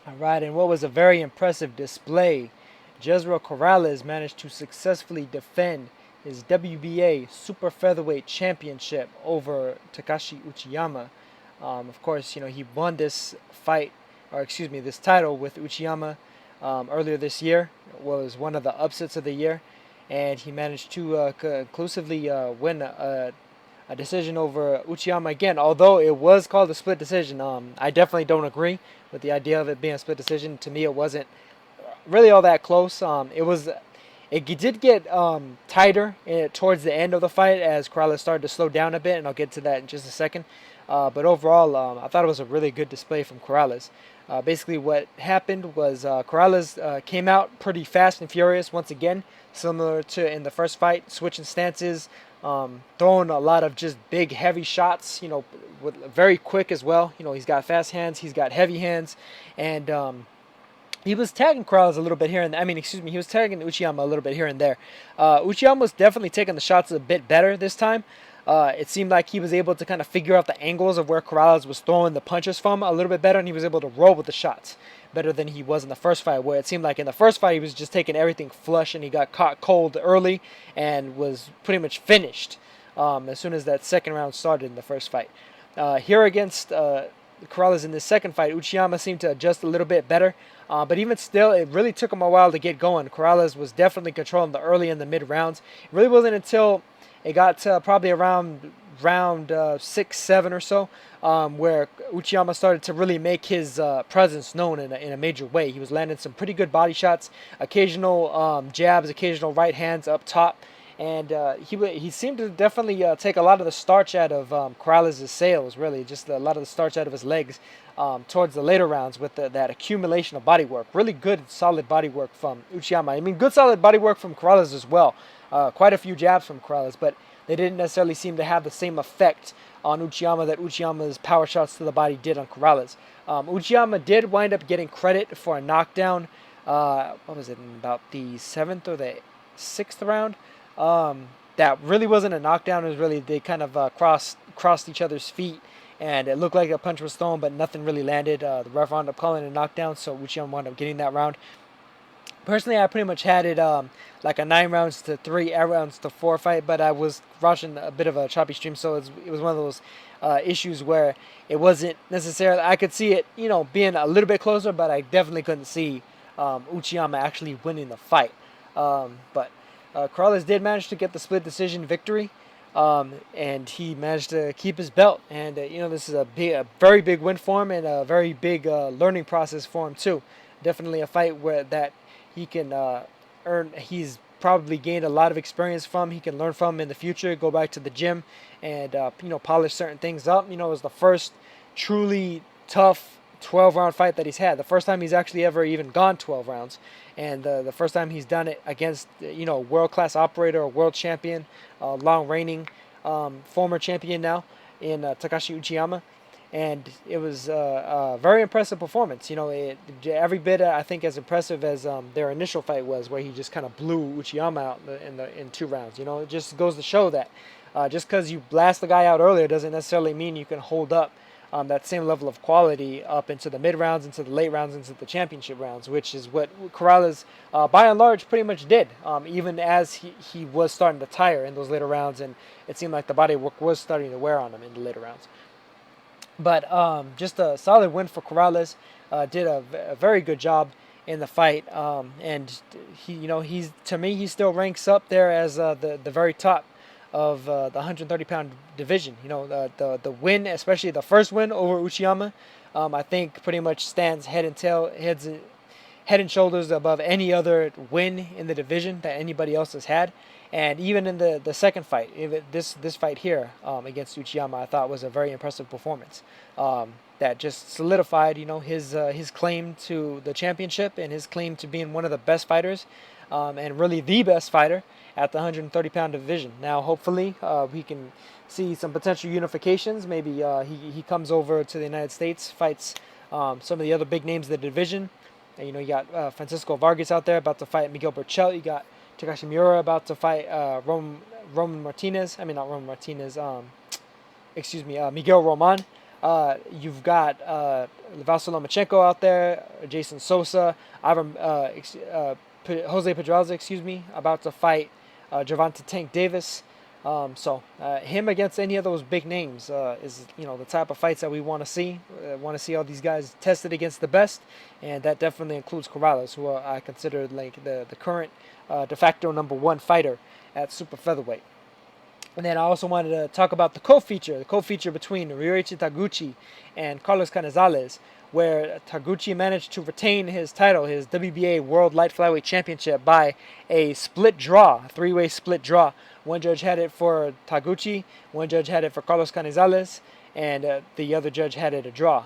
All right, and what was a very impressive display, Jezreel Corrales managed to successfully defend his WBA Super Featherweight Championship over Taguchi-Uchiyama. Of course, he won this fight, or excuse me, this title with Uchiyama earlier this year. It was one of the upsets of the year, and he managed to conclusively win a decision over Uchiyama again. Although it was called a split decision, I definitely don't agree with the idea of it being a split decision. To me, it wasn't really all that close. It did get tighter towards the end of the fight as Corrales started to slow down a bit, and I'll get to that in just a second. But overall, I thought it was a really good display from Corrales. Basically, what happened was Corrales came out pretty fast and furious once again, similar to in the first fight, switching stances, throwing a lot of just big, heavy shots. Very quick as well. He's got fast hands, he's got heavy hands, and he was tagging Corrales a little bit here and there. He was tagging Uchiyama a little bit here and there. Uchiyama was definitely taking the shots a bit better this time. It seemed like he was able to kind of figure out the angles of where Corrales was throwing the punches from a little bit better, and he was able to roll with the shots better than he was in the first fight, where it seemed like in the first fight he was just taking everything flush, and he got caught cold early and was pretty much finished as soon as that second round started in the first fight. Here against Corrales in this second fight, Uchiyama seemed to adjust a little bit better. But even still, it really took him a while to get going. Corrales was definitely controlling the early and the mid rounds. It really wasn't until it got to probably around round 6, 7 or so, where Uchiyama started to really make his presence known in a major way. He was landing some pretty good body shots, occasional jabs, occasional right hands up top. And he seemed to definitely take a lot of the starch out of Corrales' sails, really, just a lot of the starch out of his legs towards the later rounds with that accumulation of body work. Really good, solid body work from Uchiyama. Good, solid body work from Corrales as well. Quite a few jabs from Corrales, but they didn't necessarily seem to have the same effect on Uchiyama that Uchiyama's power shots to the body did on Corrales. Uchiyama did wind up getting credit for a knockdown, what was it, in about the 7th or the 6th round? That really wasn't a knockdown. It was really, they kind of crossed each other's feet, and it looked like a punch was thrown, but nothing really landed. The ref wound up calling it a knockdown, so Uchiyama wound up getting that round. Personally, I pretty much had it like a 9 rounds to 3, 8 rounds to 4 fight, but I was watching a bit of a choppy stream, so it was one of those issues where it wasn't necessarily, I could see it, being a little bit closer, but I definitely couldn't see Uchiyama actually winning the fight. But Corrales did manage to get the split decision victory, and he managed to keep his belt. And this is a very big win for him, and a very big learning process for him too. Definitely a fight where that he can earn. He's probably gained a lot of experience from. He can learn from in the future. Go back to the gym and polish certain things up. It was the first truly tough 12-round fight that he's had. The first time he's actually ever even gone 12 rounds. And the first time he's done it against, world-class operator, a world champion, long-reigning former champion now in Taguchi Uchiyama. And it was a very impressive performance. Every bit, I think, as impressive as their initial fight was, where he just kind of blew Uchiyama out in 2 rounds. It just goes to show that just because you blast the guy out earlier doesn't necessarily mean you can hold up that same level of quality up into the mid rounds, into the late rounds, into the championship rounds, which is what Corrales, by and large, pretty much did. Even as he was starting to tire in those later rounds, and it seemed like the body work was starting to wear on him in the later rounds. But just a solid win for Corrales. Did a very good job in the fight, and he's, to me, he still ranks up there as the very top of the 130-pound division. The win, especially the first win over Uchiyama, I think pretty much stands head and shoulders above any other win in the division that anybody else has had. And even in the second fight, this fight here against Uchiyama, I thought was a very impressive performance. That just solidified, his claim to the championship and his claim to being one of the best fighters, and really the best fighter at the 130-pound division. Now, hopefully, we can see some potential unifications. Maybe he comes over to the United States, fights some of the other big names of the division. And, you got Francisco Vargas out there about to fight Miguel Burchell. You got Takashi Miura about to fight Roman Martinez. Not Roman Martinez. Miguel Roman. You've got Vasyl Lomachenko out there, Jason Sosa, Jose Pedraza, excuse me, about to fight Gervonta Tank Davis. So him against any of those big names is the type of fights that we want to see. Want to see all these guys tested against the best, and that definitely includes Corrales, who I consider like the current de facto #1 fighter at super featherweight. And then I also wanted to talk about the co-feature between Ryuichi Taguchi and Carlos-Canizales, where Taguchi managed to retain his title, his WBA World Light Flyweight Championship, by a split draw, a three-way split draw. One judge had it for Taguchi, one judge had it for Carlos-Canizales, and the other judge had it a draw.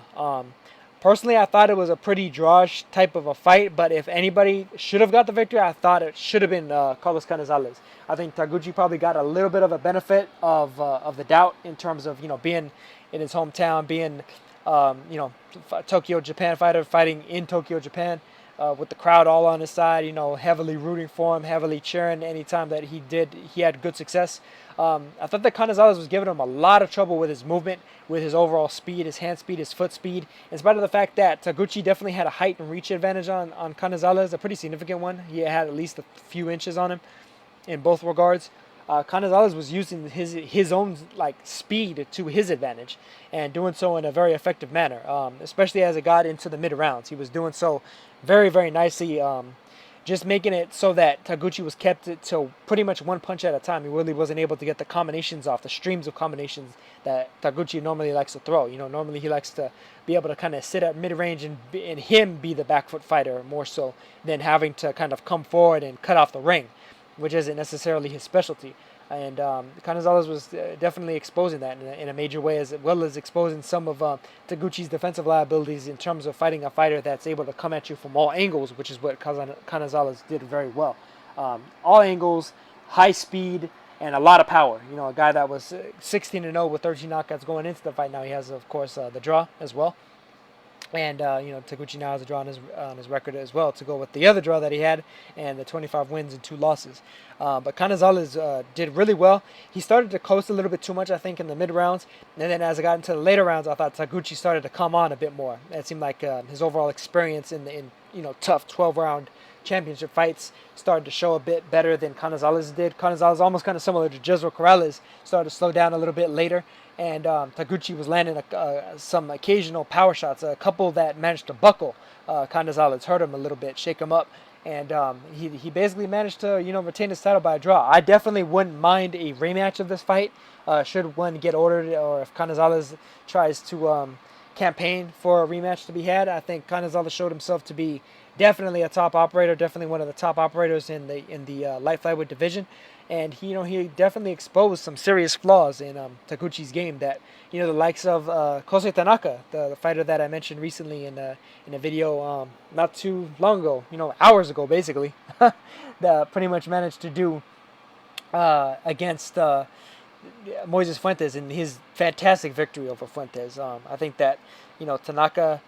Personally, I thought it was a pretty drawish type of a fight, but if anybody should have got the victory, I thought it should have been Carlos Canizales. I think Taguchi probably got a little bit of a benefit of the doubt in terms of being in his hometown, being Tokyo, Japan fighter, fighting in Tokyo, Japan, with the crowd all on his side, heavily rooting for him, heavily cheering anytime that he had good success. I thought that Canizales was giving him a lot of trouble with his movement, with his overall speed, his hand speed, his foot speed, in spite of the fact that Taguchi definitely had a height and reach advantage on Canizales, a pretty significant one. He had at least a few inches on him in both regards. Canizales was using his own speed to his advantage, and doing so in a very effective manner, especially as it got into the mid rounds. He was doing so very, very nicely, just making it so that Taguchi was kept to pretty much one punch at a time. He really wasn't able to get the combinations off, the streams of combinations that Taguchi normally likes to throw. Normally he likes to be able to kind of sit at mid-range and him be the back foot fighter more so than having to kind of come forward and cut off the ring, which isn't necessarily his specialty. And Canizales was definitely exposing that in a major way, as well as exposing some of Taguchi's defensive liabilities in terms of fighting a fighter that's able to come at you from all angles, which is what Canizales did very well. All angles, high speed, and a lot of power. A guy that was 16-0 with 13 knockouts going into the fight. Now he has, of course, the draw as well. And, Taguchi now has a draw on his record as well to go with the other draw that he had and the 25 wins and 2 losses. But Canizales did really well. He started to coast a little bit too much, I think, in the mid-rounds. And then as I got into the later rounds, I thought Taguchi started to come on a bit more. It seemed like his overall experience in tough 12-round championship fights started to show a bit better than Canizales did. Canizales, almost kind of similar to Jezreel Corrales, started to slow down a little bit later. And Taguchi was landing some occasional power shots, a couple that managed to buckle Canizales, hurt him a little bit, shake him up. And he basically managed to, retain his title by a draw. I definitely wouldn't mind a rematch of this fight should one get ordered, or if Canizales tries to campaign for a rematch to be had. I think Canizales showed himself to be definitely a top operator, definitely one of the top operators in the light flyweight division. And he definitely exposed some serious flaws in Taguchi's game that the likes of Kosei Tanaka, the fighter that I mentioned recently in a video not too long ago, hours ago basically, that pretty much managed to do against Moises Fuentes in his fantastic victory over Fuentes. I think that Tanaka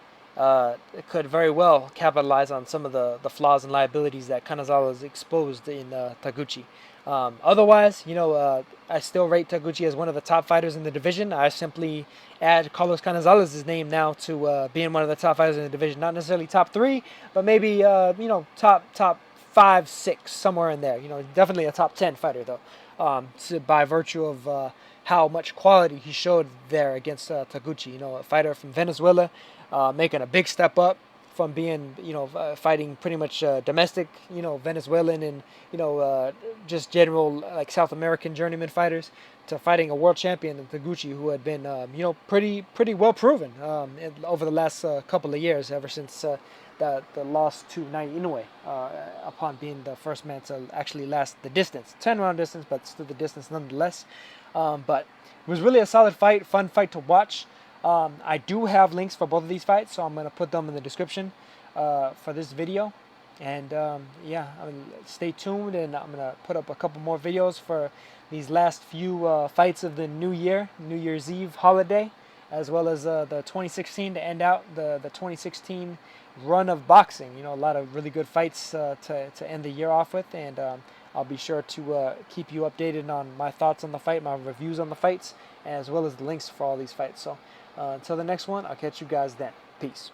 could very well capitalize on some of the flaws and liabilities that Canizales exposed in Taguchi. Otherwise, I still rate Taguchi as one of the top fighters in the division. I simply add Carlos Canizales' name now to being one of the top fighters in the division. Not necessarily top 3, but maybe top 5, 6, somewhere in there. Definitely a top 10 fighter though. By virtue of how much quality he showed there against Taguchi. A fighter from Venezuela, making a big step up from being, fighting pretty much domestic, Venezuelan and, just general South American journeyman fighters, to fighting a world champion in Taguchi, who had been, pretty well proven over the last couple of years, ever since the loss to Nai Inoue, upon being the first man to actually last the distance, 10-round distance, but still the distance nonetheless. But it was really a solid fight, fun fight to watch. I do have links for both of these fights, so I'm going to put them in the description for this video. And stay tuned, and I'm going to put up a couple more videos for these last few fights of the New Year's Eve holiday, as well as the 2016 to end out the 2016 run of boxing. A lot of really good fights to end the year off with, and I'll be sure to keep you updated on my thoughts on the fight, my reviews on the fights, as well as the links for all these fights. So Until the next one, I'll catch you guys then. Peace.